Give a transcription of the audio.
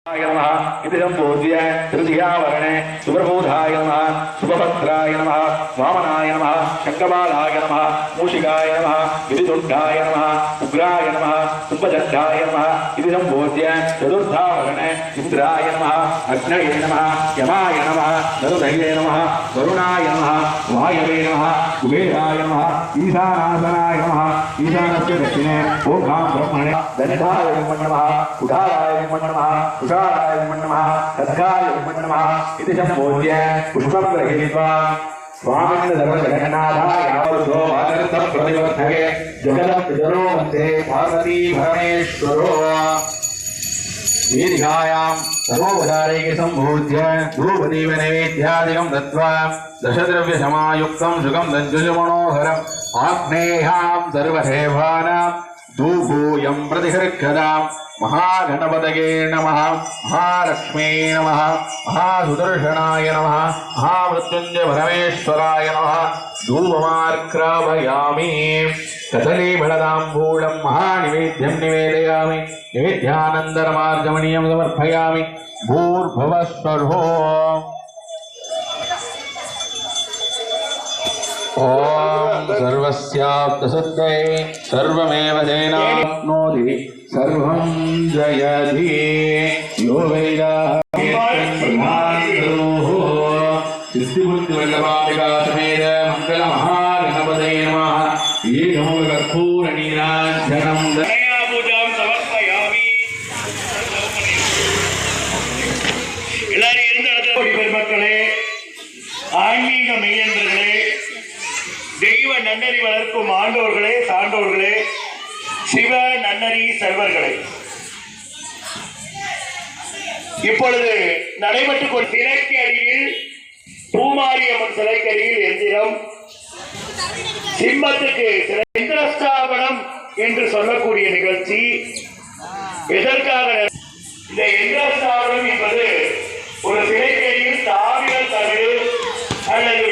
पूज्य तृतीयावरणे सुप्रबोधाय नमः सुभद्राय नमः वामनाय नमः शंखबालाय नमः मूषिकाय नमः विधिदुर्गाय नमः उग्राय नमः कुंभजट्टाय नमः इति संपूज्य चतुर्थावरणे इंद्राय नमः अग्नये नमः यमाय नमः नरुदये नमः वरुणाय नमः वायवे नमः कुबेराय नमः ईशानासनाय नमः ईशानस्य दक्षिणे ओघां ब्रह्मणे दण्डाय नमः कुठाराय नमः कुशालाय नमः खड्गाय नमः इति संपूज्य पुष्पं गृहीत्वा स्वामिन् सर्वजगन्नाथाय आवरुद्धो वादर्थं प्रतिवर्धये जगदपितरो वन्दे पार्वती परमेश्वरो दीर्घायां सर्वोपचारैः सम्पूज्य धूपदीप नैवेद्यादिकं दत्त्वा दशद्रव्यसमायुक्तं सुखं दञ्जुषमणोहरम् आग्नेयां सर्वदेवानां धूपोऽयं प्रतिहृक्षताम् महागणपतये नमः महालक्ष्मी नमः महासुदर्शनाय नमः महामृत्युंजय परमेश्वराय नमः धूपमार्क्रापयामि कदलीफलताम्बूलं महानिवेद्यं निवेदयामि निवेद्यानन्तरमार्जमणीयं समर्पयामि भूर्भुवः स्वः ओम सर्वस्याप्तसत्यै सर्वमेव जयनाप्नोति सर्वं जयति यो सिद्धिबुद्धिवल्लभाम्बिका समेत मंगलमहागणपतये नमः ईशो कर्पूरनीराञ्जनं पूजां समर्पयामि எல்லாரும் இருந்த இடத்துல பெருமக்களே ஆன்மீக மெய்யன்பர்களே தெய்வ நன்னறி வளர்க்கும் ஆண்டோர்களே சான்றோர்களே சிவ நன்னறி செல்வர்களே இப்பொழுது நடைபெற்றுக் கொண்ட சிலைக்கு அடியில் பூமாரியம்மன் சிலைக்கு அடியில் எந்திரம் சிம்மத்துக்கு இந்திரஸ்தாபனம் என்று சொல்லக்கூடிய நிகழ்ச்சி எதற்காக இந்த இந்திரஸ்தாபனம் என்பது ஒரு சிலைக்கு அடியில் தாவிர தவிர அல்லது